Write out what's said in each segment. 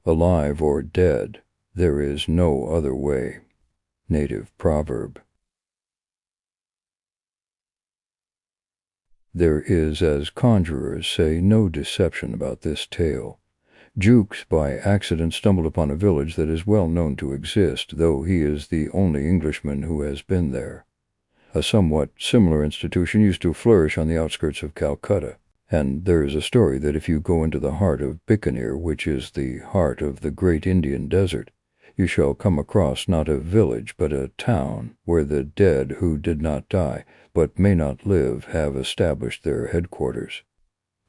Alive or dead, there is no other way. Native proverb. There is, as conjurers say, no deception about this tale. Jukes by accident stumbled upon a village that is well known to exist, though he is the only Englishman who has been there. A somewhat similar institution used to flourish on the outskirts of Calcutta, and there is a story that if you go into the heart of Bikaner, which is the heart of the great Indian desert, you shall come across not a village but a town where the dead who did not die but may not live have established their headquarters.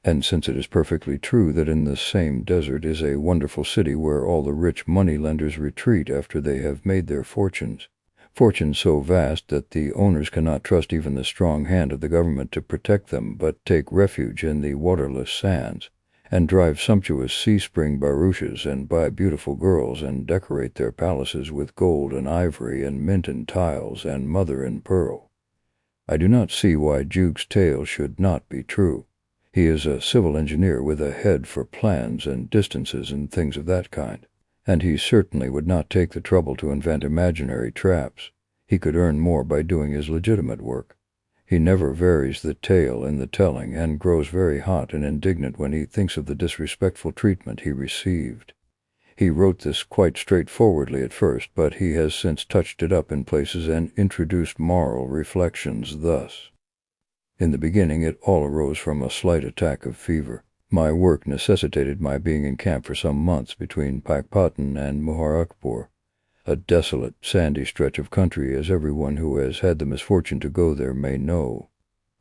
And since it is perfectly true that in the same desert is a wonderful city where all the rich money-lenders retreat after they have made their fortunes so vast that the owners cannot trust even the strong hand of the government to protect them, but take refuge in the waterless sands, and drive sumptuous sea-spring barouches, and buy beautiful girls, and decorate their palaces with gold and ivory, and mint and tiles, and mother and pearl. I do not see why Jukes' tale should not be true. He is a civil engineer with a head for plans and distances and things of that kind, and he certainly would not take the trouble to invent imaginary traps. He could earn more by doing his legitimate work. He never varies the tale in the telling, and grows very hot and indignant when he thinks of the disrespectful treatment he received. He wrote this quite straightforwardly at first, but he has since touched it up in places and introduced moral reflections thus. In the beginning it all arose from a slight attack of fever. My work necessitated my being in camp for some months between Pakpatan and Muharakpur, a desolate, sandy stretch of country, as everyone who has had the misfortune to go there may know.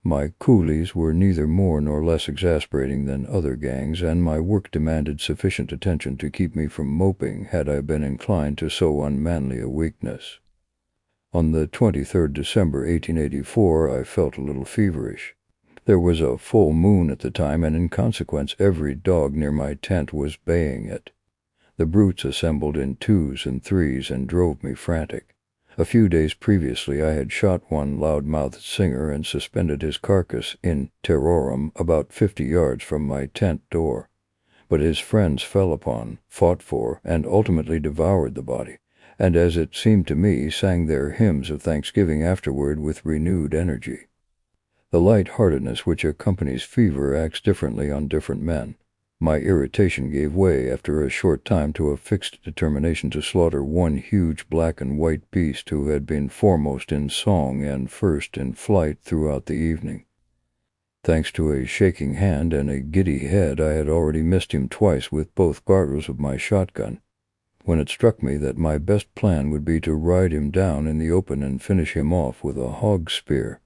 My coolies were neither more nor less exasperating than other gangs, and my work demanded sufficient attention to keep me from moping had I been inclined to so unmanly a weakness. On the 23rd December 1884 I felt a little feverish. There was a full moon at the time, and in consequence every dog near my tent was baying it. The brutes assembled in twos and threes and drove me frantic. A few days previously I had shot one loud-mouthed singer and suspended his carcass in terrorem about 50 yards from my tent door. But his friends fell upon, fought for, and ultimately devoured the body, and as it seemed to me, sang their hymns of thanksgiving afterward with renewed energy. The light-heartedness which accompanies fever acts differently on different men. My irritation gave way after a short time to a fixed determination to slaughter one huge black and white beast who had been foremost in song and first in flight throughout the evening. Thanks to a shaking hand and a giddy head, I had already missed him twice with both barrels of my shotgun, when it struck me that my best plan would be to ride him down in the open and finish him off with a hog spear.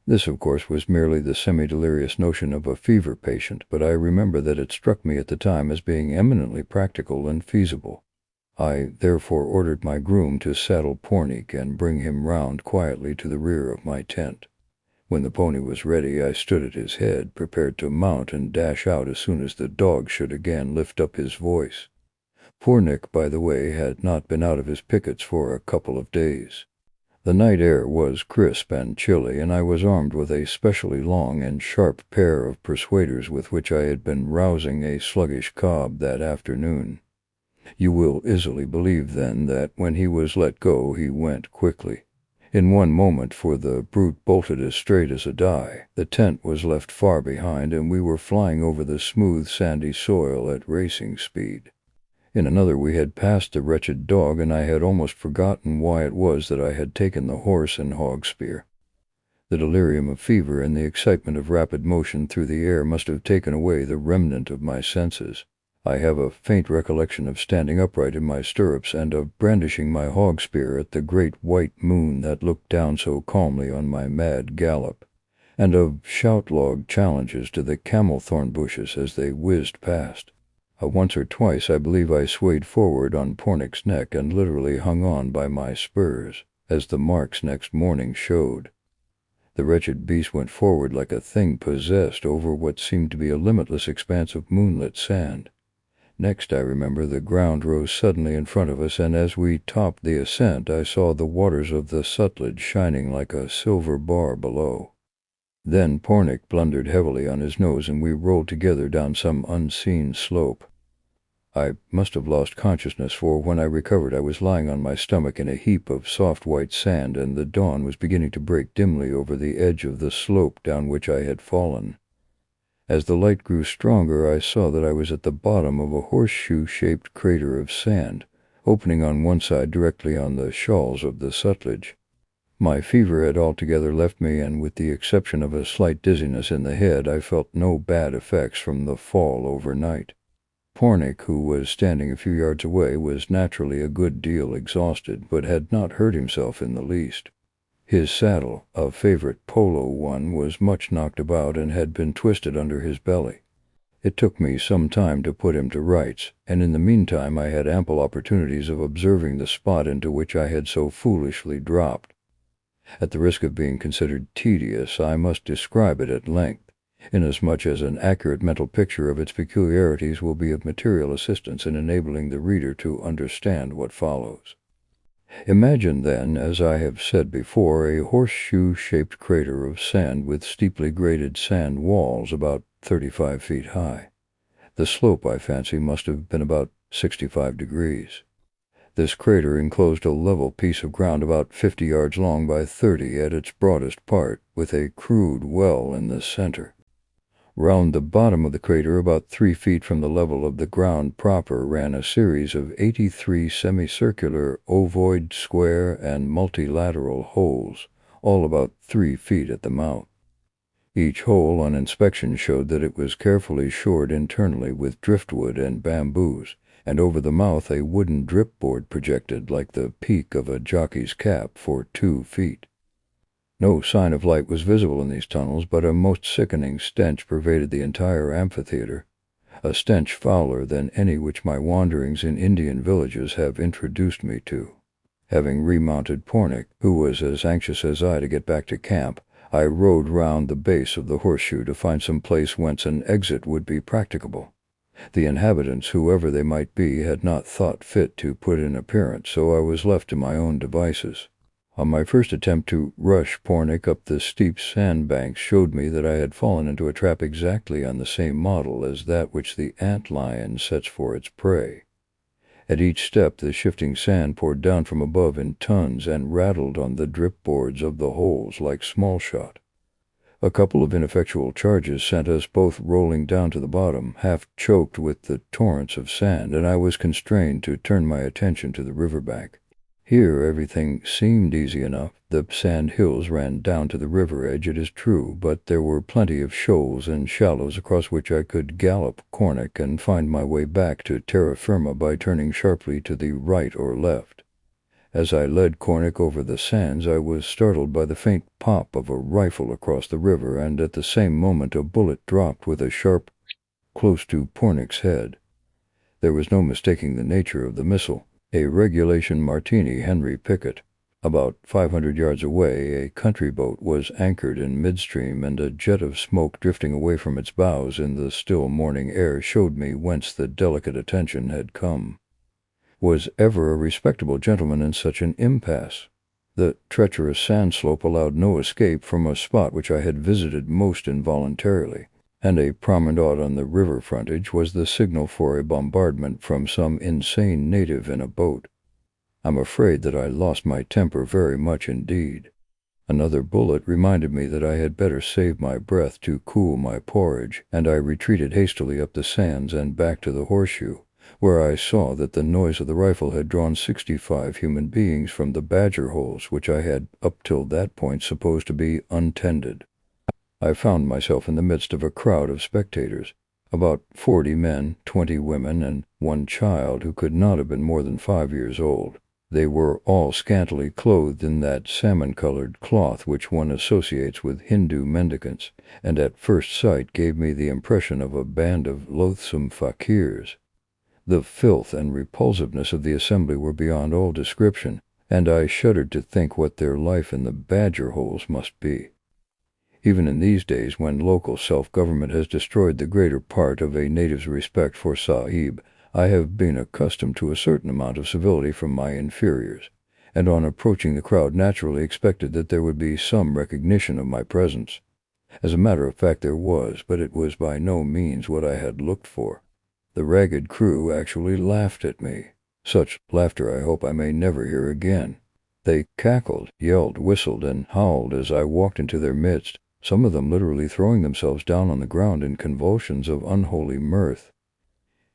This, of course, was merely the semi-delirious notion of a fever patient, but I remember that it struck me at the time as being eminently practical and feasible. I therefore ordered my groom to saddle Pornic and bring him round quietly to the rear of my tent. When the pony was ready, I stood at his head, prepared to mount and dash out as soon as the dog should again lift up his voice. Pornic, by the way, had not been out of his pickets for a couple of days. The night air was crisp and chilly, and I was armed with a specially long and sharp pair of persuaders with which I had been rousing a sluggish cob that afternoon. You will easily believe, then, that when he was let go he went quickly. In one moment, for the brute bolted as straight as a die, the tent was left far behind, and we were flying over the smooth sandy soil at racing speed. In another we had passed the wretched dog, and I had almost forgotten why it was that I had taken the horse and hog spear. The delirium of fever and the excitement of rapid motion through the air must have taken away the remnant of my senses. I have a faint recollection of standing upright in my stirrups and of brandishing my hog spear at the great white moon that looked down so calmly on my mad gallop, and of shout-log challenges to the camel-thorn bushes as they whizzed past. Once or twice I believe I swayed forward on Pornic's neck and literally hung on by my spurs, as the marks next morning showed. The wretched beast went forward like a thing possessed over what seemed to be a limitless expanse of moonlit sand. Next, I remember, the ground rose suddenly in front of us, and as we topped the ascent I saw the waters of the Sutlej shining like a silver bar below. Then Pornic blundered heavily on his nose, and we rolled together down some unseen slope. I must have lost consciousness, for when I recovered I was lying on my stomach in a heap of soft white sand, and the dawn was beginning to break dimly over the edge of the slope down which I had fallen. As the light grew stronger, I saw that I was at the bottom of a horseshoe-shaped crater of sand, opening on one side directly on the shoals of the Sutlej. My fever had altogether left me, and with the exception of a slight dizziness in the head, I felt no bad effects from the fall overnight. Pornic, who was standing a few yards away, was naturally a good deal exhausted, but had not hurt himself in the least. His saddle, a favorite polo one, was much knocked about and had been twisted under his belly. It took me some time to put him to rights, and in the meantime I had ample opportunities of observing the spot into which I had so foolishly dropped. At the risk of being considered tedious, I must describe it at length, inasmuch as an accurate mental picture of its peculiarities will be of material assistance in enabling the reader to understand what follows. Imagine, then, as I have said before, a horseshoe-shaped crater of sand with steeply graded sand walls about 35 feet high. The slope, I fancy, must have been about 65 degrees. This crater enclosed a level piece of ground about 50 yards long by 30 at its broadest part, with a crude well in the center. Round the bottom of the crater, about 3 feet from the level of the ground proper, ran a series of 83 semicircular, ovoid, square, and multilateral holes, all about 3 feet at the mouth. Each hole on inspection showed that it was carefully shored internally with driftwood and bamboos, and over the mouth a wooden dripboard projected like the peak of a jockey's cap for 2 feet. No sign of light was visible in these tunnels, but a most sickening stench pervaded the entire amphitheater, a stench fouler than any which my wanderings in Indian villages have introduced me to. Having remounted Pornic, who was as anxious as I to get back to camp, I rode round the base of the horseshoe to find some place whence an exit would be practicable. The inhabitants, whoever they might be, had not thought fit to put in appearance, so I was left to my own devices. On my first attempt to rush Pornic up the steep sandbanks showed me that I had fallen into a trap exactly on the same model as that which the ant-lion sets for its prey. At each step the shifting sand poured down from above in tons and rattled on the dripboards of the holes like small shot. A couple of ineffectual charges sent us both rolling down to the bottom, half choked with the torrents of sand, and I was constrained to turn my attention to the river bank. Here everything seemed easy enough. The sand hills ran down to the river edge, it is true, but there were plenty of shoals and shallows across which I could gallop Cornic and find my way back to terra firma by turning sharply to the right or left. As I led Cornic over the sands, I was startled by the faint pop of a rifle across the river, and at the same moment a bullet dropped with a sharp close to Pornic's head. There was no mistaking the nature of the missile. A regulation Martini Henry Pickett. About 500 yards away, a country boat was anchored in midstream, and a jet of smoke drifting away from its bows in the still morning air showed me whence the delicate attention had come. Was ever a respectable gentleman in such an impasse? The treacherous sand slope allowed no escape from a spot which I had visited most involuntarily, and a promenade on the river frontage was the signal for a bombardment from some insane native in a boat. I'm afraid that I lost my temper very much indeed. Another bullet reminded me that I had better save my breath to cool my porridge, and I retreated hastily up the sands and back to the horseshoe, where I saw that the noise of the rifle had drawn 65 human beings from the badger holes which I had up till that point supposed to be untended. I found myself in the midst of a crowd of spectators, about 40 men, 20 women, and 1 child who could not have been more than 5 years old. They were all scantily clothed in that salmon-colored cloth which one associates with Hindu mendicants, and at first sight gave me the impression of a band of loathsome fakirs. The filth and repulsiveness of the assembly were beyond all description, and I shuddered to think what their life in the badger holes must be. Even in these days, when local self-government has destroyed the greater part of a native's respect for Sahib, I have been accustomed to a certain amount of civility from my inferiors, and on approaching the crowd naturally expected that there would be some recognition of my presence. As a matter of fact there was, but it was by no means what I had looked for. The ragged crew actually laughed at me. Such laughter I hope I may never hear again. They cackled, yelled, whistled, and howled as I walked into their midst, some of them literally throwing themselves down on the ground in convulsions of unholy mirth.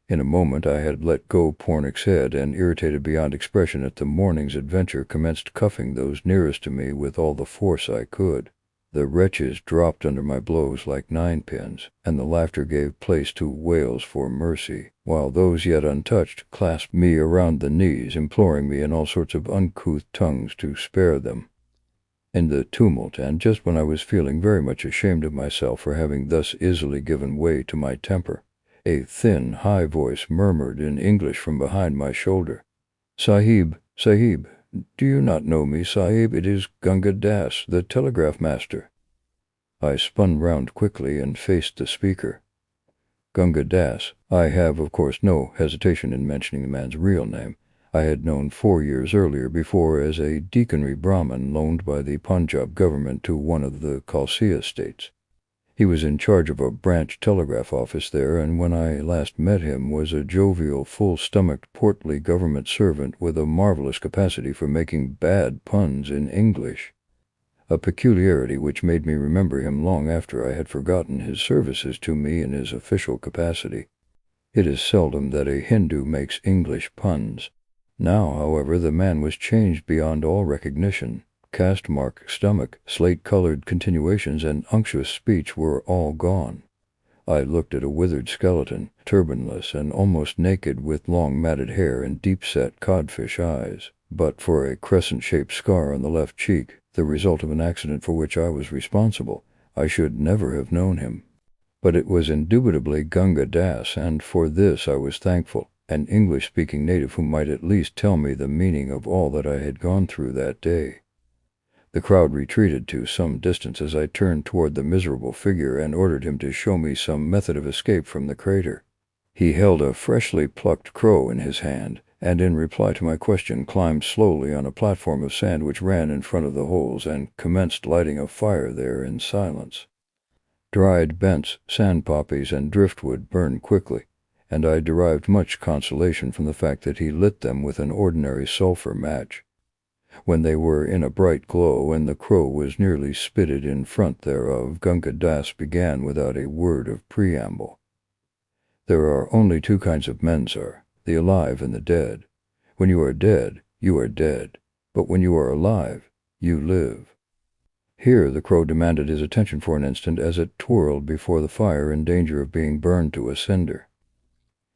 In a moment I had let go Pornick's head, and, irritated beyond expression at the morning's adventure, commenced cuffing those nearest to me with all the force I could. The wretches dropped under my blows like ninepins, and the laughter gave place to wails for mercy, while those yet untouched clasped me around the knees, imploring me in all sorts of uncouth tongues to spare them. In the tumult, and just when I was feeling very much ashamed of myself for having thus easily given way to my temper, a thin, high voice murmured in English from behind my shoulder, "Sahib, Sahib, do you not know me, Sahib? It is Gunga Das, the telegraph master." I spun round quickly and faced the speaker. Gunga Das, I have, of course, no hesitation in mentioning the man's real name, I had known 4 years earlier before as a deaconry Brahmin loaned by the Punjab government to one of the Khalsia states. He was in charge of a branch telegraph office there, and when I last met him was a jovial, full-stomached, portly government servant with a marvelous capacity for making bad puns in English, a peculiarity which made me remember him long after I had forgotten his services to me in his official capacity. It is seldom that a Hindu makes English puns. Now, however, the man was changed beyond all recognition. Caste-mark stomach, slate-colored continuations, and unctuous speech were all gone. I looked at a withered skeleton, turbanless and almost naked, with long matted hair and deep-set codfish eyes. But for a crescent-shaped scar on the left cheek, the result of an accident for which I was responsible, I should never have known him. But it was indubitably Gunga Das, and for this I was thankful, an English-speaking native who might at least tell me the meaning of all that I had gone through that day. The crowd retreated to some distance as I turned toward the miserable figure and ordered him to show me some method of escape from the crater. He held a freshly plucked crow in his hand, and in reply to my question climbed slowly on a platform of sand which ran in front of the holes, and commenced lighting a fire there in silence. Dried bents, sand poppies, and driftwood burned quickly, and I derived much consolation from the fact that he lit them with an ordinary sulphur match. When they were in a bright glow, and the crow was nearly spitted in front thereof, Gunga Das began without a word of preamble. "There are only 2 kinds of men, sir, the alive and the dead. When you are dead, you are dead. But when you are alive, you live." Here the crow demanded his attention for an instant as it twirled before the fire in danger of being burned to a cinder.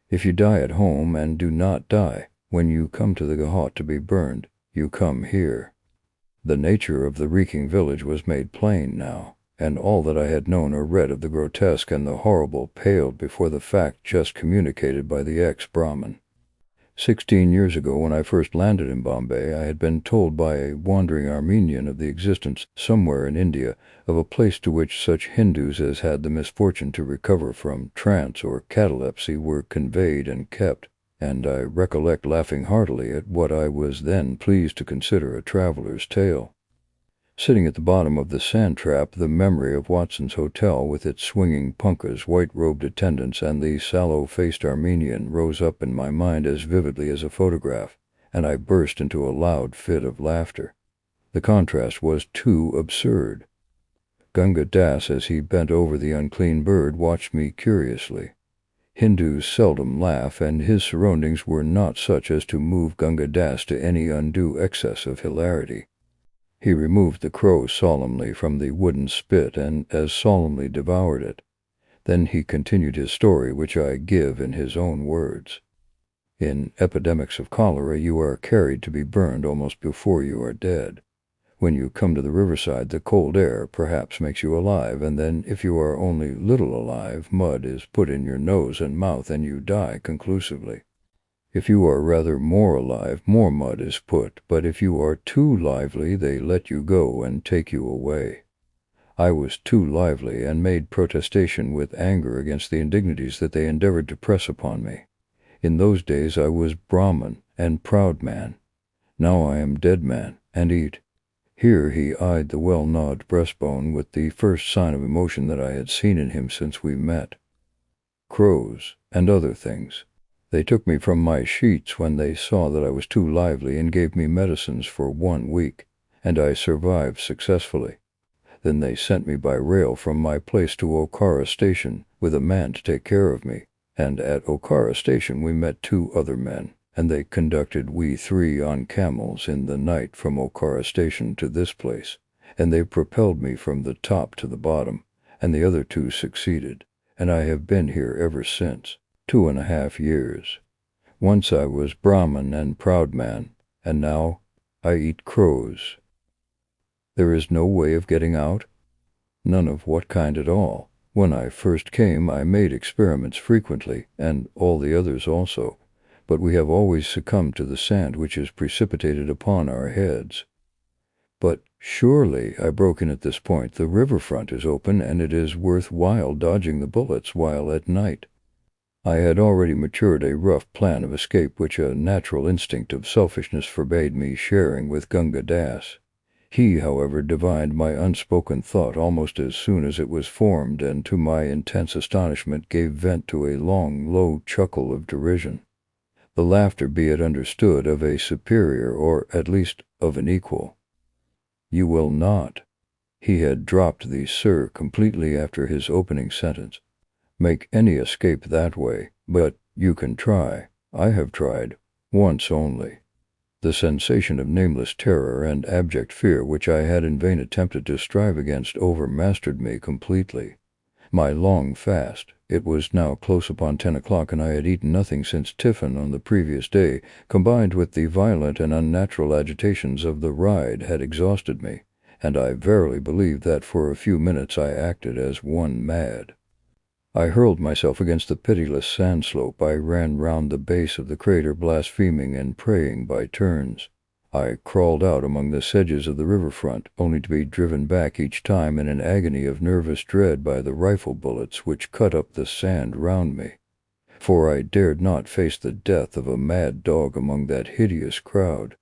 "If you die at home and do not die, when you come to the Ghaut to be burned, you come here." The nature of the reeking village was made plain now, and all that I had known or read of the grotesque and the horrible paled before the fact just communicated by the ex-Brahmin. 16 years ago, when I first landed in Bombay, I had been told by a wandering Armenian of the existence, somewhere in India, of a place to which such Hindus as had the misfortune to recover from trance or catalepsy were conveyed and kept, and I recollect laughing heartily at what I was then pleased to consider a traveller's tale. Sitting at the bottom of the sand trap, the memory of Watson's Hotel, with its swinging punkahs, white-robed attendants, and the sallow-faced Armenian, rose up in my mind as vividly as a photograph, and I burst into a loud fit of laughter. The contrast was too absurd. Gunga Das, as he bent over the unclean bird, watched me curiously. Hindus seldom laugh, and his surroundings were not such as to move Gunga Das to any undue excess of hilarity. He removed the crow solemnly from the wooden spit, and as solemnly devoured it. Then he continued his story, which I give in his own words. "In epidemics of cholera you are carried to be burned almost before you are dead. When you come to the riverside, the cold air perhaps makes you alive, and then, if you are only little alive, mud is put in your nose and mouth, and you die conclusively. If you are rather more alive, more mud is put, but if you are too lively, they let you go and take you away. I was too lively, and made protestation with anger against the indignities that they endeavored to press upon me. In those days I was Brahmin and proud man. Now I am dead man, and eat." Here he eyed the well-gnawed breastbone with the first sign of emotion that I had seen in him since we met. crows, and other things. They took me from my sheets when they saw that I was too lively and gave me medicines for 1 week, and I survived successfully. Then they sent me by rail from my place to Okara Station with a man to take care of me, and at Okara Station we met 2 other men, and they conducted we 3 on camels in the night from Okara Station to this place, and they propelled me from the top to the bottom, and the other 2 succeeded, and I have been here ever since, 2.5 years. Once I was Brahmin and proud man, and now I eat crows. There is no way of getting out? None of what kind at all. When I first came I made experiments frequently, and all the others also, but we have always succumbed to the sand which is precipitated upon our heads. But surely, I broke in at this point, the riverfront is open, and it is worth while dodging the bullets while at night. I had already matured a rough plan of escape which a natural instinct of selfishness forbade me sharing with Gunga Das. He, however, divined my unspoken thought almost as soon as it was formed, and to my intense astonishment gave vent to a long, low chuckle of derision. The laughter, be it understood, of a superior, or at least of an equal. "You will not," he had dropped the "sir" completely after his opening sentence, "make any escape that way, but you can try. I have tried, once only." The sensation of nameless terror and abject fear which I had in vain attempted to strive against overmastered me completely. My long fast, it was now close upon 10 o'clock, and I had eaten nothing since tiffin on the previous day, combined with the violent and unnatural agitations of the ride, had exhausted me, and I verily believe that for a few minutes I acted as one mad. I hurled myself against the pitiless sand slope. I ran round the base of the crater, blaspheming and praying by turns. I crawled out among the sedges of the riverfront, only to be driven back each time in an agony of nervous dread by the rifle bullets which cut up the sand round me. For I dared not face the death of a mad dog among that hideous crowd,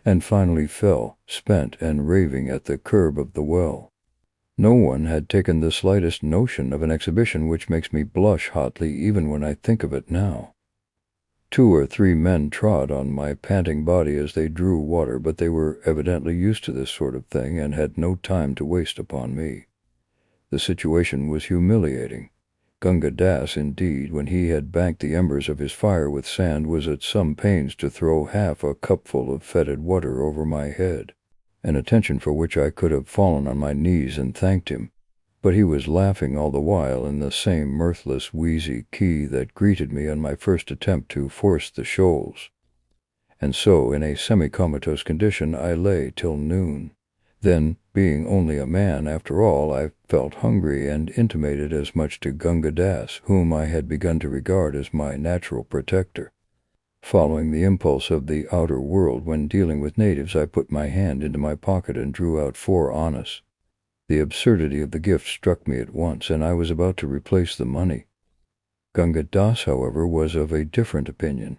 and finally fell, spent and raving, at the curb of the well. No one had taken the slightest notion of an exhibition which makes me blush hotly even when I think of it now. 2 or 3 men trod on my panting body as they drew water, but they were evidently used to this sort of thing, and had no time to waste upon me. The situation was humiliating. Gunga Das, indeed, when he had banked the embers of his fire with sand, was at some pains to throw half a cupful of fetid water over my head, an attention for which I could have fallen on my knees and thanked him, but he was laughing all the while in the same mirthless, wheezy key that greeted me on my first attempt to force the shoals. And so, in a semi-comatose condition, I lay till noon. Then, being only a man after all, I felt hungry, and intimated as much to Gunga Das, whom I had begun to regard as my natural protector. Following the impulse of the outer world when dealing with natives, I put my hand into my pocket and drew out 4 annas. The absurdity of the gift struck me at once, and I was about to replace the money. Gunga Das, however, was of a different opinion.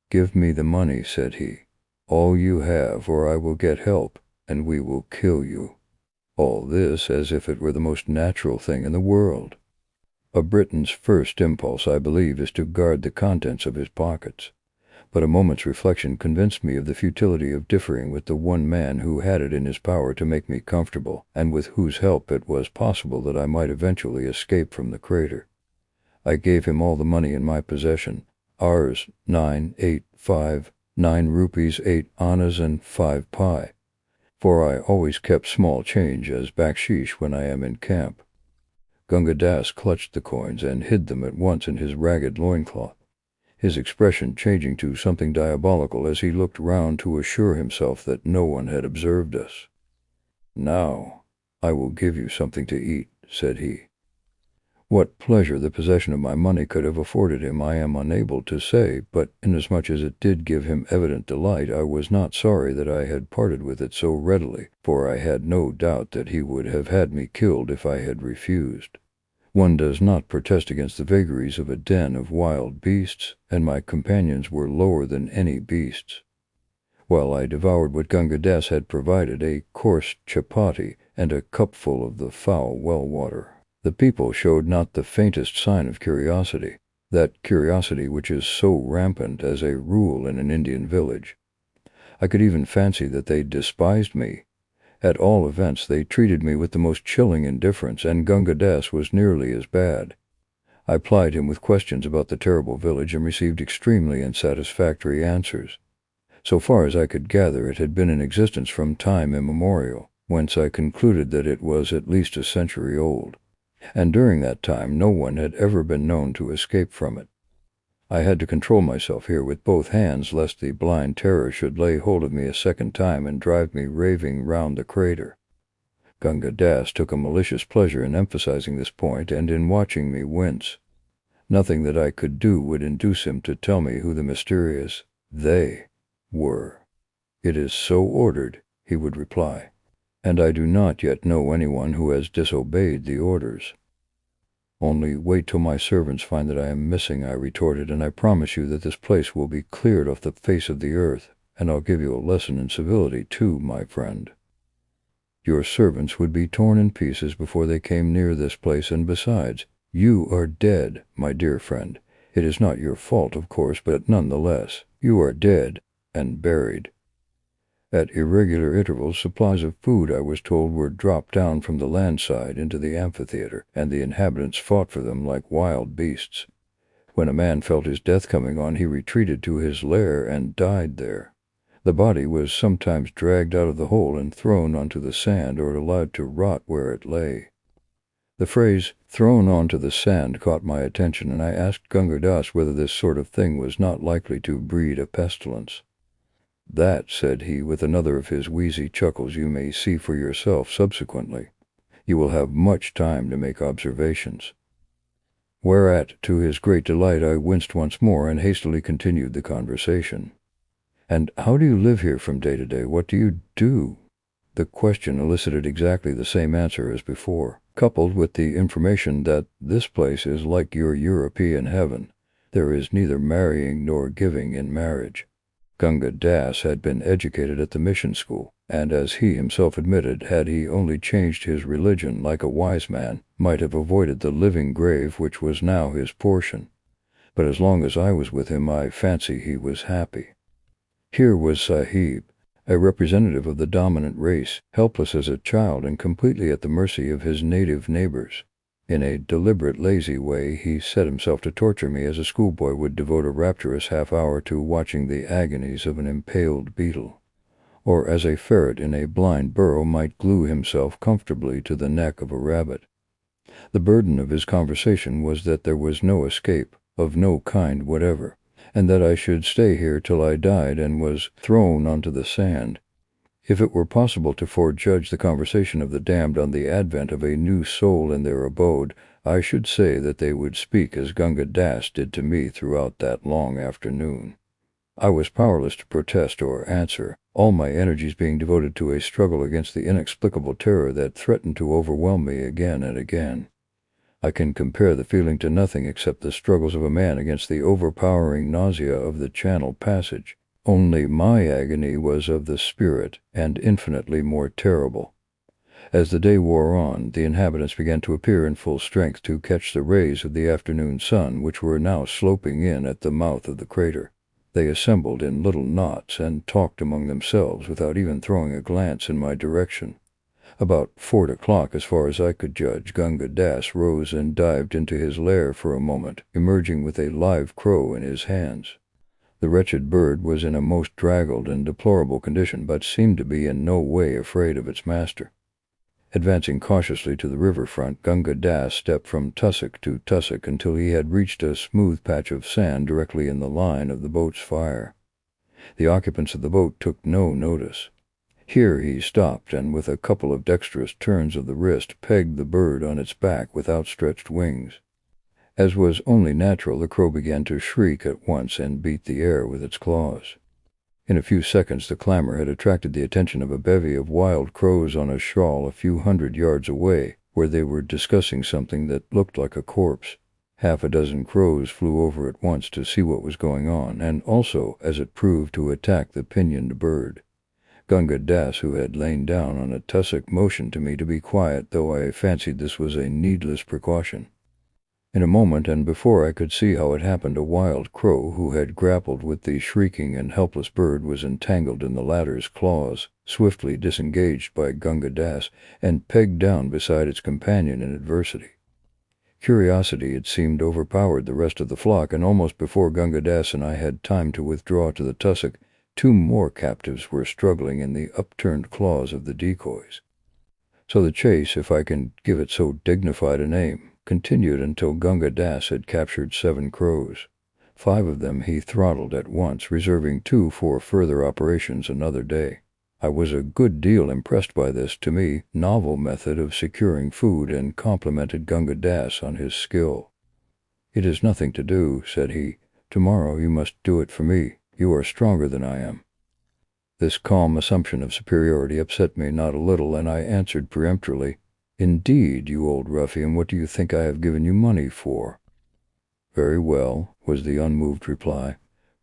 "Give me the money," said he, "all you have, or I will get help, and we will kill you." All this as if it were the most natural thing in the world. A Briton's first impulse, I believe, is to guard the contents of his pockets. But a moment's reflection convinced me of the futility of differing with the one man who had it in his power to make me comfortable, and with whose help it was possible that I might eventually escape from the crater. I gave him all the money in my possession, Rs. 9, 8, 5, 9 rupees, 8 annas, and 5 pi, for I always kept small change as baksheesh when I am in camp. Gunga Das clutched the coins and hid them at once in his ragged loincloth, his expression changing to something diabolical as he looked round to assure himself that no one had observed us. "Now, I will give you something to eat," said he. What pleasure the possession of my money could have afforded him I am unable to say, but inasmuch as it did give him evident delight, I was not sorry that I had parted with it so readily, for I had no doubt that he would have had me killed if I had refused. One does not protest against the vagaries of a den of wild beasts, and my companions were lower than any beasts. While I devoured what Gunga had provided, a coarse chapati and a cupful of the foul well water, The people showed not the faintest sign of curiosity, that curiosity which is so rampant as a rule in an Indian village. I could even fancy that they despised me. At all events, they treated me with the most chilling indifference, and Gunga Das was nearly as bad. I plied him with questions about the terrible village and received extremely unsatisfactory answers. So far as I could gather, it had been in existence from time immemorial, whence I concluded that it was at least a century old, and during that time no one had ever been known to escape from it. I had to control myself here with both hands, lest the blind terror should lay hold of me a second time and drive me raving round the crater. Gunga Das took a malicious pleasure in emphasizing this point and in watching me wince. Nothing that I could do would induce him to tell me who the mysterious "they" were. "It is so ordered," he would reply, "and I do not yet know anyone who has disobeyed the orders." "Only wait till my servants find that I am missing," I retorted, "and I promise you that this place will be cleared off the face of the earth, and I'll give you a lesson in civility, too, my friend. Your servants would be torn in pieces before they came near this place, and besides, you are dead, my dear friend. It is not your fault, of course, but none the less, you are dead and buried." At irregular intervals, supplies of food, I was told, were dropped down from the land side into the amphitheater, and the inhabitants fought for them like wild beasts. When a man felt his death coming on, he retreated to his lair and died there. The body was sometimes dragged out of the hole and thrown onto the sand, or allowed to rot where it lay. The phrase "thrown onto the sand" caught my attention, and I asked Gunga Das whether this sort of thing was not likely to breed a pestilence. "That," said he, with another of his wheezy chuckles, "you may see for yourself subsequently. You will have much time to make observations." Whereat, to his great delight, I winced once more and hastily continued the conversation. "And how do you live here from day to day? What do you do?" The question elicited exactly the same answer as before, coupled with the information that this place is like your European heaven. There is neither marrying nor giving in marriage. Gunga Das had been educated at the mission school, and, as he himself admitted, had he only changed his religion like a wise man, might have avoided the living grave which was now his portion. But as long as I was with him, I fancy he was happy. Here was Sahib, a representative of the dominant race, helpless as a child and completely at the mercy of his native neighbors. In a deliberate, lazy way, he set himself to torture me as a schoolboy would devote a rapturous half-hour to watching the agonies of an impaled beetle, or as a ferret in a blind burrow might glue himself comfortably to the neck of a rabbit. The burden of his conversation was that there was no escape, of no kind whatever, and that I should stay here till I died and was thrown onto the sand. If it were possible to forejudge the conversation of the damned on the advent of a new soul in their abode, I should say that they would speak as Gunga Das did to me throughout that long afternoon. I was powerless to protest or answer, all my energies being devoted to a struggle against the inexplicable terror that threatened to overwhelm me again and again. I can compare the feeling to nothing except the struggles of a man against the overpowering nausea of the Channel Passage. Only my agony was of the spirit, and infinitely more terrible. As the day wore on, the inhabitants began to appear in full strength to catch the rays of the afternoon sun, which were now sloping in at the mouth of the crater. They assembled in little knots and talked among themselves without even throwing a glance in my direction. About 4 o'clock, as far as I could judge, Gunga Das rose and dived into his lair for a moment, emerging with a live crow in his hands. The wretched bird was in a most draggled and deplorable condition, but seemed to be in no way afraid of its master. Advancing cautiously to the river front, Gunga Das stepped from tussock to tussock until he had reached a smooth patch of sand directly in the line of the boat's fire. The occupants of the boat took no notice. Here he stopped, and with a couple of dexterous turns of the wrist pegged the bird on its back with outstretched wings. As was only natural, the crow began to shriek at once and beat the air with its claws. In a few seconds the clamor had attracted the attention of a bevy of wild crows on a shawl a few hundred yards away, where they were discussing something that looked like a corpse. Half a dozen crows flew over at once to see what was going on, and also, as it proved, to attack the pinioned bird. Gunga Das, who had lain down on a tussock, motioned to me to be quiet, though I fancied this was a needless precaution. In a moment, and before I could see how it happened, a wild crow who had grappled with the shrieking and helpless bird was entangled in the latter's claws, swiftly disengaged by Gunga Das, and pegged down beside its companion in adversity. Curiosity, it seemed, overpowered the rest of the flock, and almost before Gunga Das and I had time to withdraw to the tussock, 2 more captives were struggling in the upturned claws of the decoys. So the chase, if I can give it so dignified a name, continued until Gunga Das had captured 7 crows. 5 of them he throttled at once, reserving 2 for further operations another day. I was a good deal impressed by this, to me, novel method of securing food, and complimented Gunga Das on his skill. "It is nothing to do," said he. "Tomorrow you must do it for me. You are stronger than I am." This calm assumption of superiority upset me not a little, and I answered peremptorily, "Indeed, you old ruffian, what do you think I have given you money for?" "Very well," was the unmoved reply.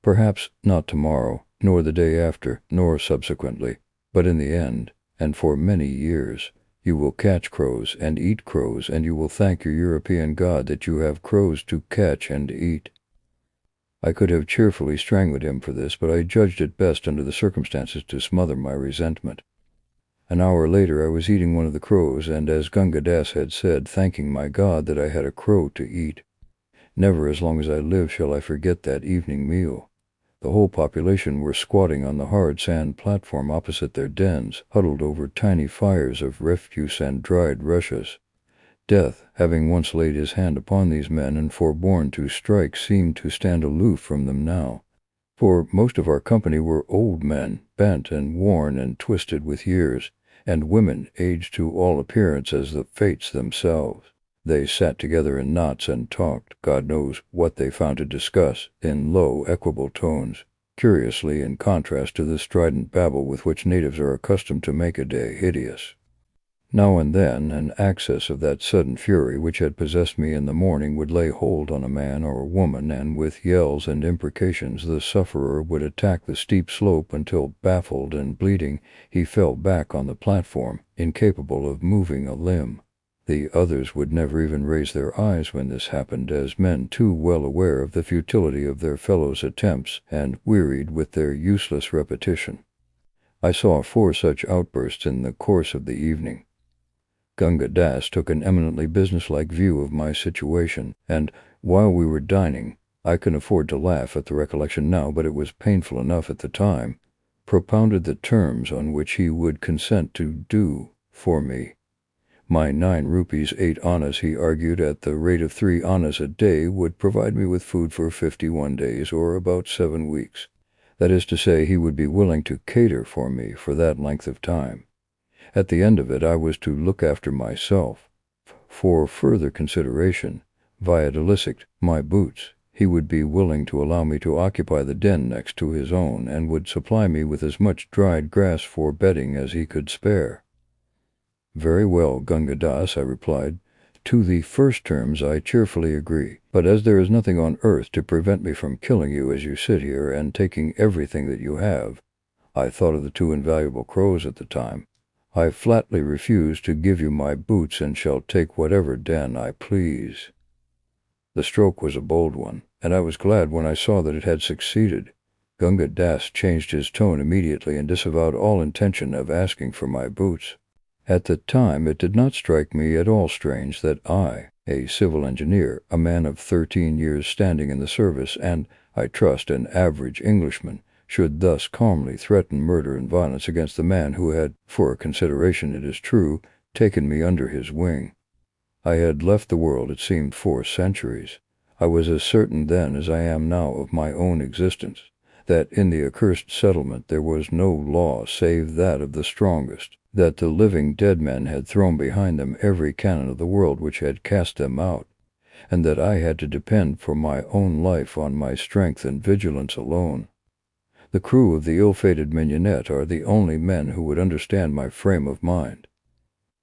"Perhaps not tomorrow, nor the day after, nor subsequently, but in the end, and for many years, you will catch crows and eat crows, and you will thank your European God that you have crows to catch and eat." I could have cheerfully strangled him for this, but I judged it best under the circumstances to smother my resentment. An hour later I was eating one of the crows, and, as Gunga Das had said, thanking my God that I had a crow to eat. Never as long as I live shall I forget that evening meal. The whole population were squatting on the hard sand platform opposite their dens, huddled over tiny fires of refuse and dried rushes. Death, having once laid his hand upon these men and forborne to strike, seemed to stand aloof from them now. For most of our company were old men, bent and worn and twisted with years, and women aged to all appearance as the fates themselves. They sat together in knots and talked, God knows what they found to discuss, in low, equable tones, curiously in contrast to the strident babble with which natives are accustomed to make a day hideous. Now and then an access of that sudden fury which had possessed me in the morning would lay hold on a man or a woman, and with yells and imprecations the sufferer would attack the steep slope until, baffled and bleeding, he fell back on the platform, incapable of moving a limb. The others would never even raise their eyes when this happened, as men too well aware of the futility of their fellows' attempts, and wearied with their useless repetition. I saw 4 such outbursts in the course of the evening. Gunga Das took an eminently businesslike view of my situation, and, while we were dining, I can afford to laugh at the recollection now, but it was painful enough at the time, propounded the terms on which he would consent to do for me. My 9 rupees 8 annas, he argued, at the rate of 3 annas a day, would provide me with food for 51 days, or about 7 weeks. That is to say, he would be willing to cater for me for that length of time. At the end of it, I was to look after myself. For further consideration, viatilicet, my boots, he would be willing to allow me to occupy the den next to his own, and would supply me with as much dried grass for bedding as he could spare. "Very well, Gunga Das," I replied. "To the first terms I cheerfully agree, but as there is nothing on earth to prevent me from killing you as you sit here, and taking everything that you have," I thought of the 2 invaluable crows at the time, "I flatly refuse to give you my boots, and shall take whatever den I please." The stroke was a bold one, and I was glad when I saw that it had succeeded. Gunga Das changed his tone immediately, and disavowed all intention of asking for my boots. At the time it did not strike me at all strange that I, a civil engineer, a man of 13 years standing in the service, and, I trust, an average Englishman, should thus calmly threaten murder and violence against the man who had, for a consideration it is true, taken me under his wing. I had left the world, it seemed, 4 centuries. I was as certain then as I am now of my own existence, that in the accursed settlement there was no law save that of the strongest, that the living dead men had thrown behind them every cannon of the world which had cast them out, and that I had to depend for my own life on my strength and vigilance alone. The crew of the ill-fated Mignonette are the only men who would understand my frame of mind.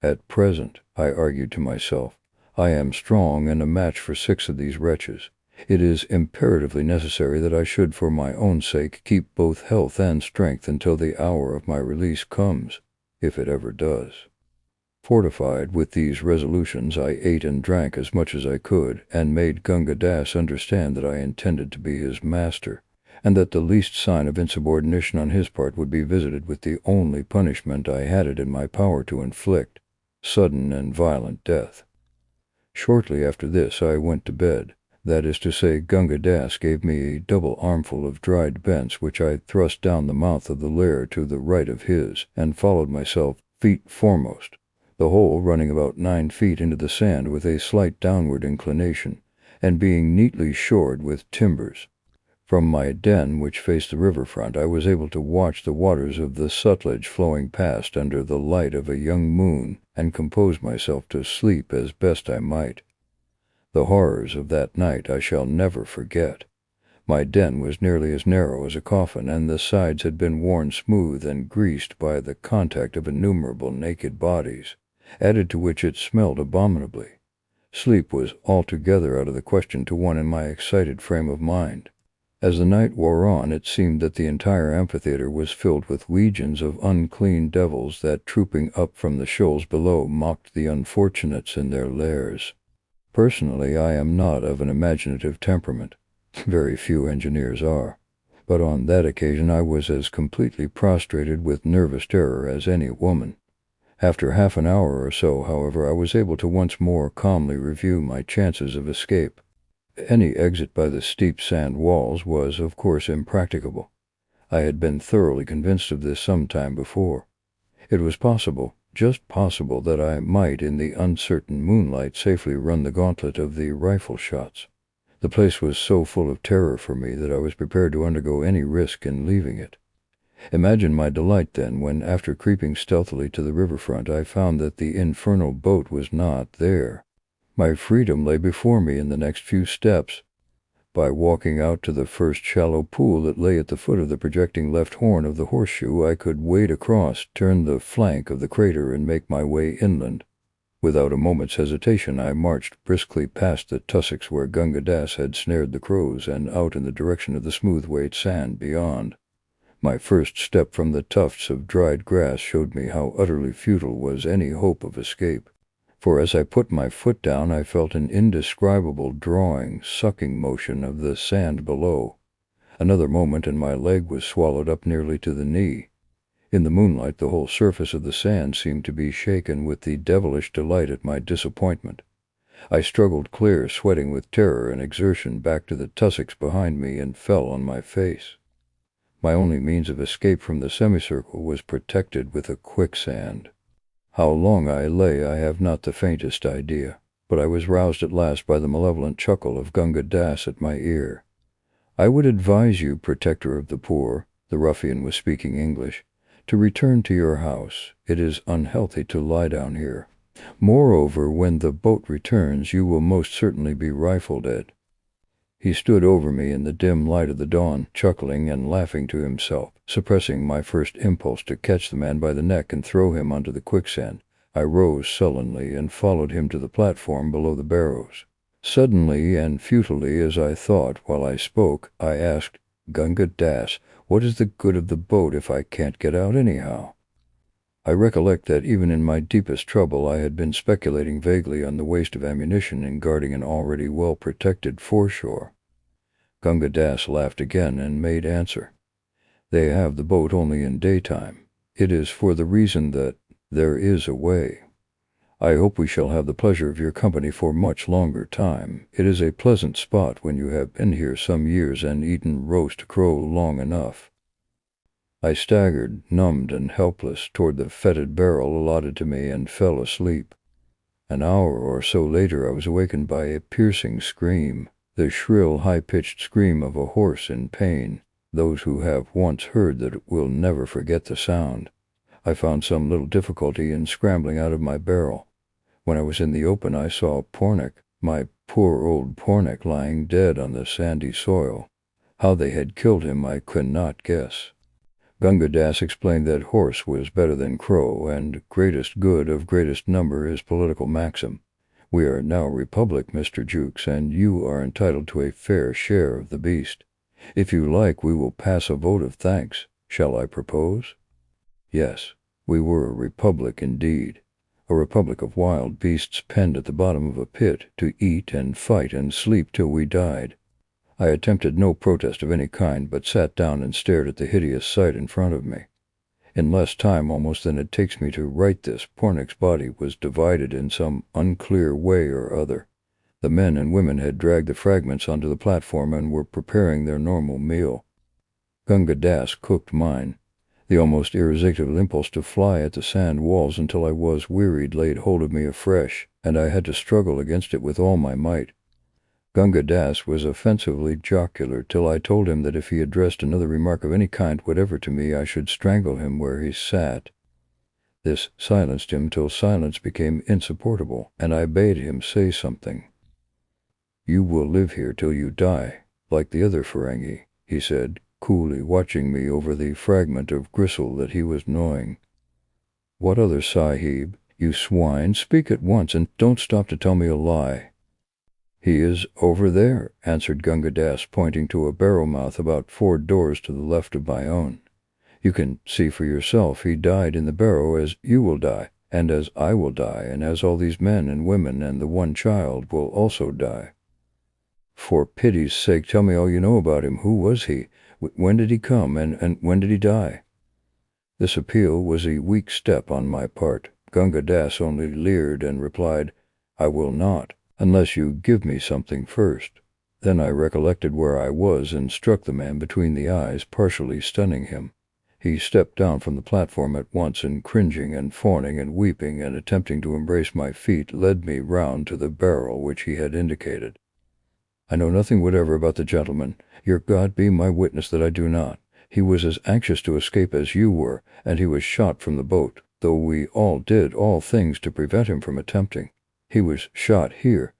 At present, I argued to myself, I am strong and a match for 6 of these wretches. It is imperatively necessary that I should for my own sake keep both health and strength until the hour of my release comes, if it ever does. Fortified with these resolutions, I ate and drank as much as I could, and made Gunga Das understand that I intended to be his master, and that the least sign of insubordination on his part would be visited with the only punishment I had it in my power to inflict, sudden and violent death. Shortly after this I went to bed. That is to say, Gunga Das gave me a double armful of dried bents, which I thrust down the mouth of the lair to the right of his, and followed myself feet foremost, the hole running about 9 feet into the sand with a slight downward inclination, and being neatly shored with timbers. From my den, which faced the river-front, I was able to watch the waters of the Sutlej flowing past under the light of a young moon, and compose myself to sleep as best I might. The horrors of that night I shall never forget. My den was nearly as narrow as a coffin, and the sides had been worn smooth and greased by the contact of innumerable naked bodies, added to which it smelled abominably. Sleep was altogether out of the question to one in my excited frame of mind. As the night wore on, it seemed that the entire amphitheater was filled with legions of unclean devils that, trooping up from the shoals below, mocked the unfortunates in their lairs. Personally, I am not of an imaginative temperament. Very few engineers are. But on that occasion I was as completely prostrated with nervous terror as any woman. After half an hour or so, however, I was able to once more calmly review my chances of escape. Any exit by the steep sand walls was, of course, impracticable. I had been thoroughly convinced of this some time before. It was possible, just possible, that I might in the uncertain moonlight safely run the gauntlet of the rifle shots. The place was so full of terror for me that I was prepared to undergo any risk in leaving it. Imagine my delight, then, when, after creeping stealthily to the river-front, I found that the infernal boat was not there. My freedom lay before me in the next few steps. By walking out to the first shallow pool that lay at the foot of the projecting left horn of the horseshoe, I could wade across, turn the flank of the crater, and make my way inland. Without a moment's hesitation, I marched briskly past the tussocks where Gunga Das had snared the crows, and out in the direction of the smooth white sand beyond. My first step from the tufts of dried grass showed me how utterly futile was any hope of escape. For as I put my foot down, I felt an indescribable drawing, sucking motion of the sand below. Another moment and my leg was swallowed up nearly to the knee. In the moonlight, the whole surface of the sand seemed to be shaken with the devilish delight at my disappointment. I struggled clear, sweating with terror and exertion, back to the tussocks behind me, and fell on my face. My only means of escape from the semicircle was protected with a quicksand. How long I lay I have not the faintest idea, but I was roused at last by the malevolent chuckle of Gunga Das at my ear. "I would advise you, protector of the poor," the ruffian was speaking English, "to return to your house. It is unhealthy to lie down here. Moreover, when the boat returns, you will most certainly be rifled at." He stood over me in the dim light of the dawn, chuckling and laughing to himself. Suppressing my first impulse to catch the man by the neck and throw him onto the quicksand, I rose sullenly and followed him to the platform below the barrows. Suddenly and futilely, as I thought while I spoke, I asked, "Gunga Das, what is the good of the boat if I can't get out anyhow?" I recollect that even in my deepest trouble I had been speculating vaguely on the waste of ammunition in guarding an already well-protected foreshore. Gunga Das laughed again and made answer, "They have the boat only in daytime. It is for the reason that there is a way. I hope we shall have the pleasure of your company for much longer time. It is a pleasant spot when you have been here some years and eaten roast crow long enough." I staggered, numbed and helpless, toward the fetid barrel allotted to me, and fell asleep. An hour or so later I was awakened by a piercing scream, the shrill, high-pitched scream of a horse in pain. Those who have once heard it will never forget the sound. I found some little difficulty in scrambling out of my barrel. When I was in the open, I saw Pornic, my poor old Pornic, lying dead on the sandy soil. How they had killed him I could not guess. Gunga Das explained that horse was better than crow, and greatest good of greatest number, his political maxim, We are now a republic, Mr. Jukes, and you are entitled to a fair share of the beast. If you like, we will pass a vote of thanks. Shall I propose?" Yes, we were a republic indeed. A republic of wild beasts penned at the bottom of a pit to eat and fight and sleep till we died. I attempted no protest of any kind, but sat down and stared at the hideous sight in front of me. In less time almost than it takes me to write this, Pornick's body was divided in some unclear way or other. The men and women had dragged the fragments onto the platform and were preparing their normal meal. Gunga Dass cooked mine. The almost irresistible impulse to fly at the sand walls until I was wearied laid hold of me afresh, and I had to struggle against it with all my might. Gunga Dass was offensively jocular till I told him that if he addressed another remark of any kind whatever to me I should strangle him where he sat. This silenced him till silence became insupportable, and I bade him say something. "You will live here till you die, like the other Ferengi," he said, coolly watching me over the fragment of gristle that he was gnawing. "What other Sahib? You swine, speak at once, and don't stop to tell me a lie." "He is over there," answered Gunga Dass, pointing to a barrow mouth about 4 doors to the left of my own. "You can see for yourself. He died in the barrow as you will die, and as I will die, and as all these men and women and the one child will also die." "For pity's sake, tell me all you know about him. Who was he? When did he come, and when did he die?" This appeal was a weak step on my part. Gunga Dass only leered and replied, "I will not, unless you give me something first." Then I recollected where I was and struck the man between the eyes, partially stunning him. He stepped down from the platform at once, and cringing and fawning and weeping and attempting to embrace my feet, led me round to the barrel which he had indicated. "I know nothing whatever about the gentleman. Your God be my witness that I do not. He was as anxious to escape as you were, and he was shot from the boat, though we all did all things to prevent him from attempting. He was shot here."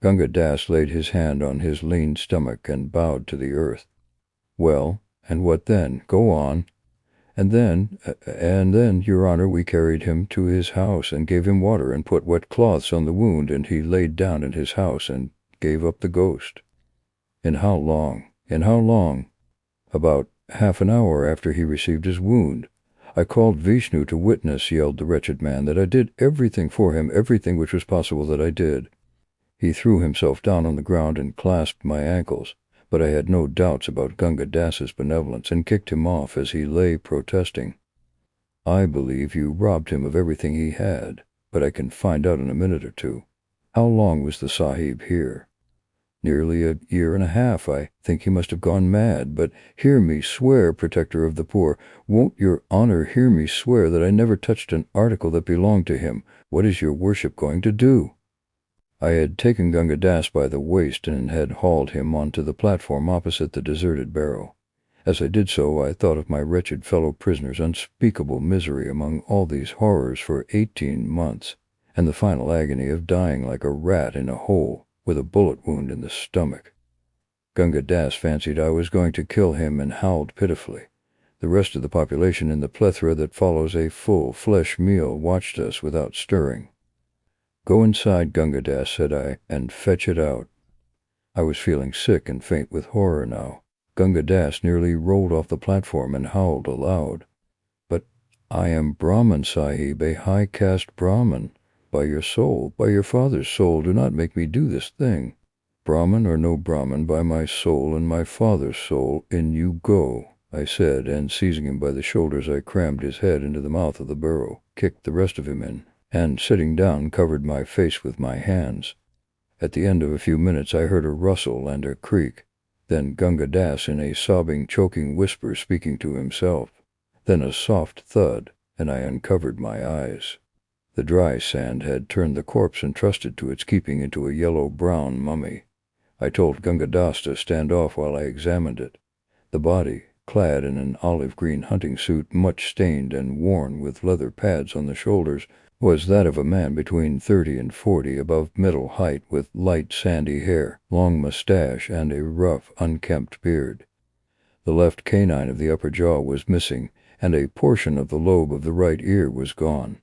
Gunga Dass laid his hand on his lean stomach and bowed to the earth. "Well, and what then? Go on." And then, Your Honor, we carried him to his house and gave him water and put wet cloths on the wound, and he laid down in his house and gave up the ghost." "In how long? In how long?" "About half an hour after he received his wound. I called Vishnu to witness," yelled the wretched man, "that I did everything for him, everything which was possible that I did." He threw himself down on the ground and clasped my ankles, but I had no doubts about Gunga Dass's benevolence, and kicked him off as he lay protesting. "I believe you robbed him of everything he had, but I can find out in a minute or two. How long was the Sahib here?" "Nearly a year and a half. I think he must have gone mad. But hear me swear, protector of the poor, won't your honor hear me swear that I never touched an article that belonged to him? What is your worship going to do?" I had taken Gunga Dass by the waist and had hauled him onto the platform opposite the deserted barrow. As I did so, I thought of my wretched fellow prisoner's unspeakable misery among all these horrors for 18 months, and the final agony of dying like a rat in a hole, with a bullet wound in the stomach. Gunga Dass fancied I was going to kill him and howled pitifully. The rest of the population, in the plethora that follows a full flesh meal, watched us without stirring. "Go inside, Gunga Dass," said I, "and fetch it out." I was feeling sick and faint with horror now. Gunga Dass nearly rolled off the platform and howled aloud. "But I am Brahman, Sahib, a high-caste Brahman. By your soul, by your father's soul, do not make me do this thing. Brahman or no Brahman, by my soul and my father's soul, in you go," I said, and seizing him by the shoulders I crammed his head into the mouth of the burrow, kicked the rest of him in, and sitting down covered my face with my hands. At the end of a few minutes I heard a rustle and a creak, then Gunga Dass in a sobbing, choking whisper speaking to himself, then a soft thud, and I uncovered my eyes. The dry sand had turned the corpse entrusted to its keeping into a yellow-brown mummy. I told Gunga Dass to stand off while I examined it. The body, clad in an olive-green hunting suit, much stained and worn with leather pads on the shoulders, was that of a man between 30 and 40, above middle height, with light sandy hair, long mustache, and a rough, unkempt beard. The left canine of the upper jaw was missing, and a portion of the lobe of the right ear was gone.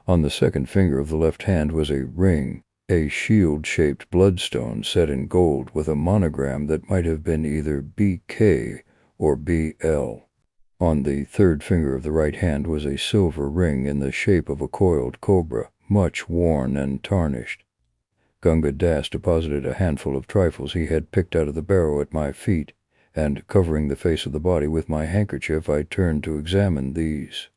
On the second finger of the left hand was a ring, a shield-shaped bloodstone set in gold with a monogram that might have been either BK or BL. On the third finger of the right hand was a silver ring in the shape of a coiled cobra, much worn and tarnished. Gunga Das deposited a handful of trifles he had picked out of the barrow at my feet, and, covering the face of the body with my handkerchief, I turned to examine these.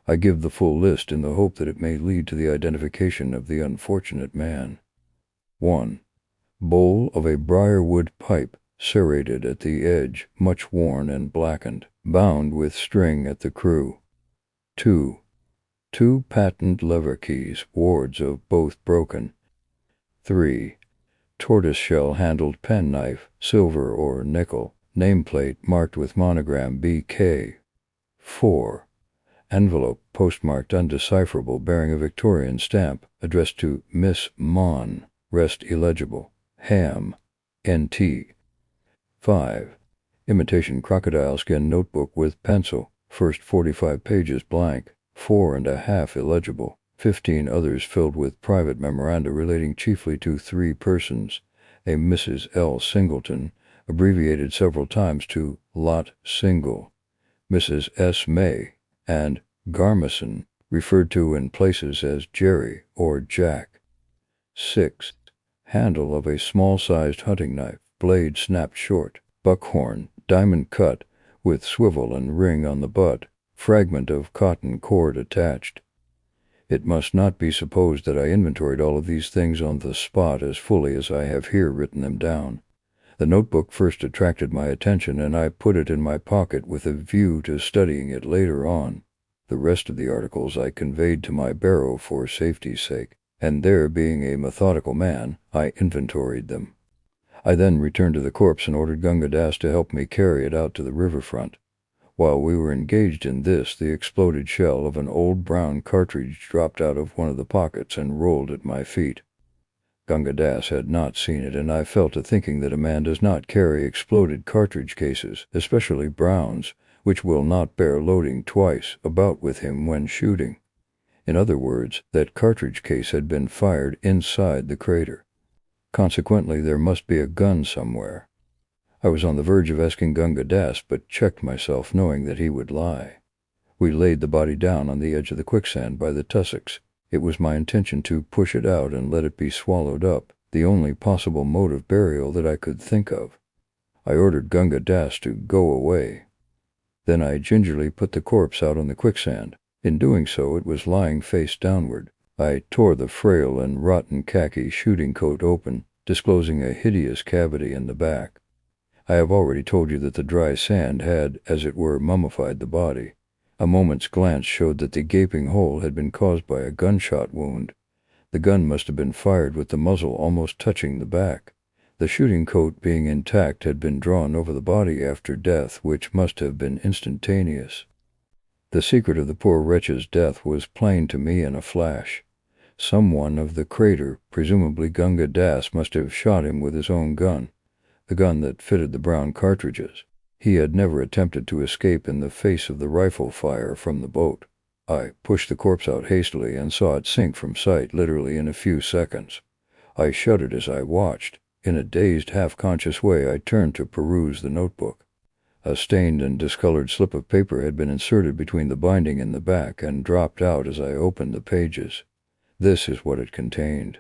I give the full list in the hope that it may lead to the identification of the unfortunate man. 1. Bowl of a briar-wood pipe, serrated at the edge, much worn and blackened, bound with string at the crew. 2. 2 patent lever keys, wards of both broken. 3. Tortoiseshell-handled penknife, silver or nickel, nameplate marked with monogram BK. 4. Envelope postmarked undecipherable bearing a Victorian stamp, addressed to Miss Mon, rest illegible, Ham, N.T. 5. Imitation crocodile skin notebook with pencil, first 45 pages blank, 4.5 illegible, 15 others filled with private memoranda relating chiefly to 3 persons, a Mrs. L. Singleton, abbreviated several times to Lot Single, Mrs. S. May, and Garmison, referred to in places as Jerry or Jack. 6. Handle of a small-sized hunting knife, blade snapped short, buckhorn, diamond cut, with swivel and ring on the butt, fragment of cotton cord attached. It must not be supposed that I inventoried all of these things on the spot as fully as I have here written them down. The notebook first attracted my attention, and I put it in my pocket with a view to studying it later on. The rest of the articles I conveyed to my barrow for safety's sake, and there being a methodical man, I inventoried them. I then returned to the corpse and ordered Gunga Das to help me carry it out to the riverfront. While we were engaged in this, the exploded shell of an old brown cartridge dropped out of one of the pockets and rolled at my feet. Gunga Das had not seen it, and I fell to thinking that a man does not carry exploded cartridge cases, especially browns, which will not bear loading twice, about with him when shooting. In other words, that cartridge case had been fired inside the crater. Consequently, there must be a gun somewhere. I was on the verge of asking Gunga Das, but checked myself, knowing that he would lie. We laid the body down on the edge of the quicksand by the tussocks. It was my intention to push it out and let it be swallowed up, the only possible mode of burial that I could think of. I ordered Gunga Das to go away. Then I gingerly put the corpse out on the quicksand. In doing so, it was lying face downward. I tore the frail and rotten khaki shooting coat open, disclosing a hideous cavity in the back. I have already told you that the dry sand had, as it were, mummified the body. A moment's glance showed that the gaping hole had been caused by a gunshot wound. The gun must have been fired with the muzzle almost touching the back. The shooting coat, being intact, had been drawn over the body after death, which must have been instantaneous. The secret of the poor wretch's death was plain to me in a flash. Someone of the crater, presumably Gunga Das, must have shot him with his own gun, the gun that fitted the brown cartridges. He had never attempted to escape in the face of the rifle fire from the boat. I pushed the corpse out hastily and saw it sink from sight literally in a few seconds. I shuddered as I watched. In a dazed, half-conscious way, I turned to peruse the notebook. A stained and discolored slip of paper had been inserted between the binding and the back and dropped out as I opened the pages. This is what it contained.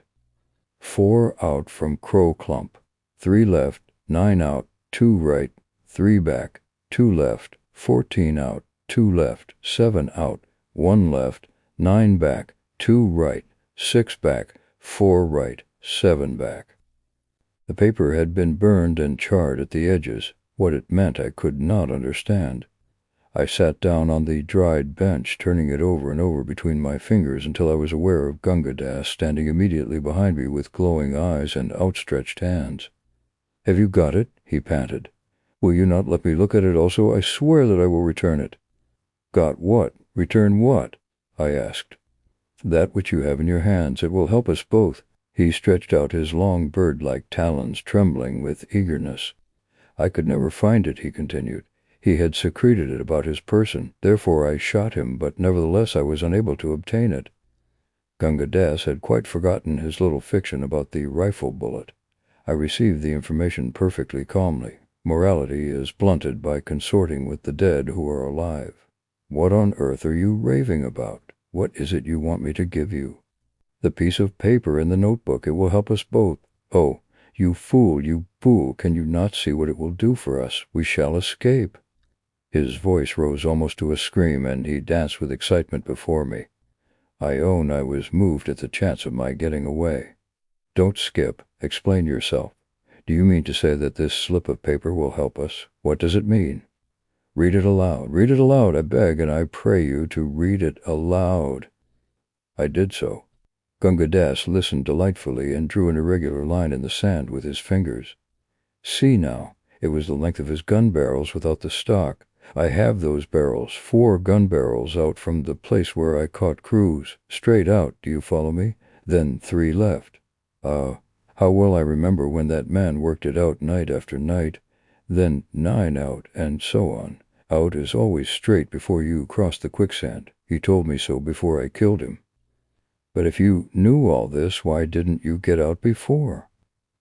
4 out from Crow Clump, 3 left, 9 out, 2 right, 3 back, 2 left, 14 out, 2 left, 7 out, 1 left, 9 back, 2 right, 6 back, 4 right, 7 back. The paper had been burned and charred at the edges. What it meant I could not understand. I sat down on the dried bench, turning it over and over between my fingers until I was aware of Gunga Das standing immediately behind me with glowing eyes and outstretched hands. "Have you got it?" he panted. "Will you not let me look at it also? I swear that I will return it." "Got what? Return what?" I asked. "That which you have in your hands. It will help us both." He stretched out his long bird-like talons, trembling with eagerness. "I could never find it," he continued. "He had secreted it about his person. Therefore I shot him, but nevertheless I was unable to obtain it." Gunga Das had quite forgotten his little fiction about the rifle bullet. I received the information perfectly calmly. Morality is blunted by consorting with the dead who are alive. What on earth are you raving about? What is it you want me to give you? The piece of paper in the notebook. It will help us both. Oh, you fool, you fool, can you not see what it will do for us? We shall escape. His voice rose almost to a scream, and he danced with excitement before me. I own I was moved at the chance of my getting away. Don't skip. Explain yourself. Do you mean to say that this slip of paper will help us? What does it mean? Read it aloud. Read it aloud, I beg, and I pray you to read it aloud. I did so. Gunga Das listened delightfully and drew an irregular line in the sand with his fingers. See now, it was the length of his gun barrels without the stock. I have those barrels, 4 gun barrels out from the place where I caught Cruz, straight out, do you follow me? Then 3 left. How well I remember when that man worked it out night after night. Then 9 out, and so on. Out is always straight before you cross the quicksand. He told me so before I killed him. But if you knew all this, why didn't you get out before?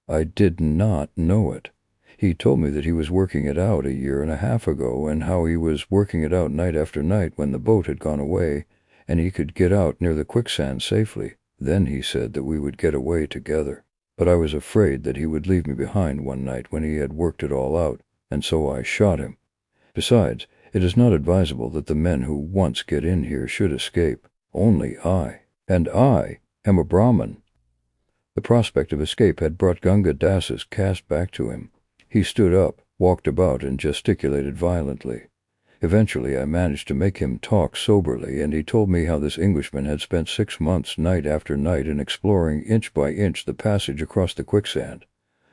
I did not know it. He told me that he was working it out 1.5 years ago, and how he was working it out night after night when the boat had gone away, and he could get out near the quicksand safely. Then he said that we would get away together. But I was afraid that he would leave me behind one night when he had worked it all out, and so I shot him. Besides, it is not advisable that the men who once get in here should escape. Only I. And I am a Brahmin. The prospect of escape had brought Gunga Das's caste back to him. He stood up, walked about, and gesticulated violently. Eventually I managed to make him talk soberly, and he told me how this Englishman had spent 6 months night after night in exploring inch by inch the passage across the quicksand,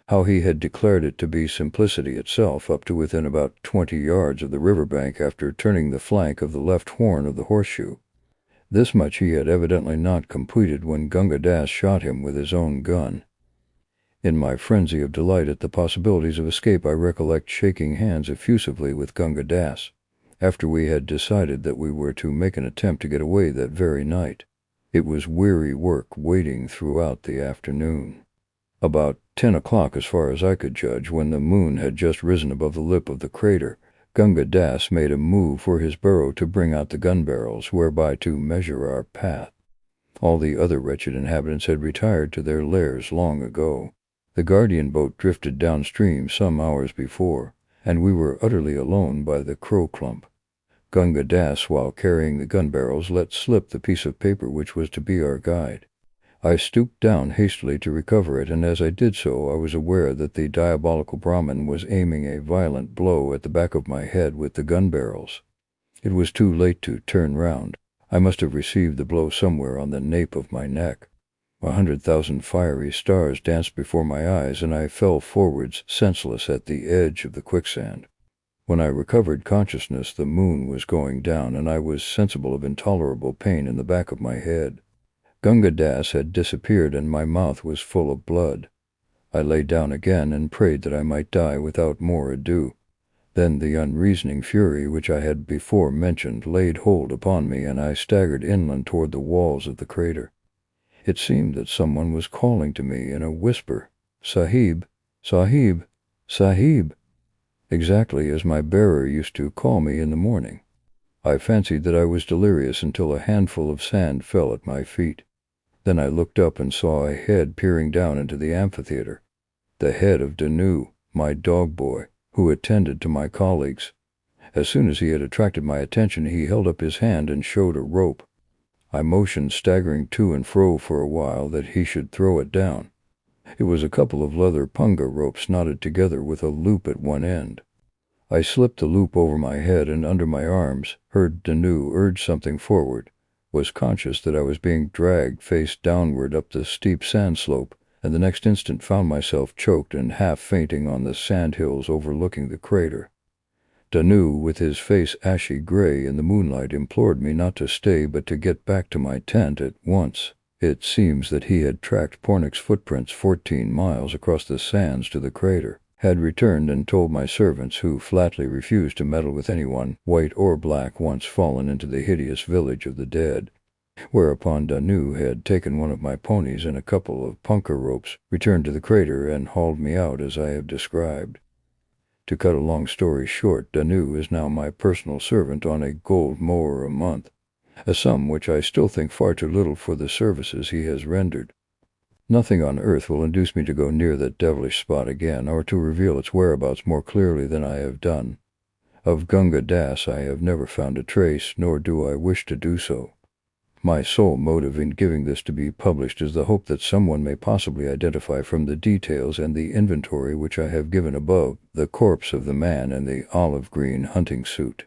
how he had declared it to be simplicity itself up to within about 20 yards of the river bank after turning the flank of the left horn of the horseshoe. This much he had evidently not completed when Gunga Das shot him with his own gun. In my frenzy of delight at the possibilities of escape, I recollect shaking hands effusively with Gunga Das, after we had decided that we were to make an attempt to get away that very night. It was weary work waiting throughout the afternoon. About 10 o'clock, as far as I could judge, when the moon had just risen above the lip of the crater, Gunga Das made a move for his burro to bring out the gun barrels, whereby to measure our path. All the other wretched inhabitants had retired to their lairs long ago. The Guardian boat drifted downstream some hours before, and we were utterly alone by the crow clump. Gunga Das, while carrying the gun barrels, let slip the piece of paper which was to be our guide. I stooped down hastily to recover it, and as I did so I was aware that the diabolical Brahmin was aiming a violent blow at the back of my head with the gun barrels. It was too late to turn round. I must have received the blow somewhere on the nape of my neck. 100,000 fiery stars danced before my eyes, and I fell forwards senseless at the edge of the quicksand. When I recovered consciousness, the moon was going down, and I was sensible of intolerable pain in the back of my head. Gunga Das had disappeared, and my mouth was full of blood. I lay down again and prayed that I might die without more ado. Then the unreasoning fury which I had before mentioned laid hold upon me, and I staggered inland toward the walls of the crater. It seemed that someone was calling to me in a whisper, "Sahib, Sahib, Sahib," exactly as my bearer used to call me in the morning. I fancied that I was delirious until a handful of sand fell at my feet. Then I looked up and saw a head peering down into the amphitheater. The head of Danu, my dog boy, who attended to my colleagues. As soon as he had attracted my attention, he held up his hand and showed a rope. I motioned, staggering to and fro for a while, that he should throw it down. It was a couple of leather punga ropes knotted together with a loop at one end. I slipped the loop over my head and under my arms, heard Danu urge something forward, was conscious that I was being dragged face downward up the steep sand slope, and the next instant found myself choked and half fainting on the sand hills overlooking the crater. Danu, with his face ashy gray in the moonlight, implored me not to stay but to get back to my tent at once. It seems that he had tracked Pornick's footprints 14 miles across the sands to the crater, had returned and told my servants, who flatly refused to meddle with anyone, white or black, once fallen into the hideous village of the dead. Whereupon Danu had taken one of my ponies and a couple of punker ropes, returned to the crater, and hauled me out as I have described. To cut a long story short, Danu is now my personal servant on a gold mower a month, a sum which I still think far too little for the services he has rendered. Nothing on earth will induce me to go near that devilish spot again, or to reveal its whereabouts more clearly than I have done. Of Gunga Das I have never found a trace, nor do I wish to do so. My sole motive in giving this to be published is the hope that someone may possibly identify from the details and the inventory which I have given above the corpse of the man in the olive-green hunting suit.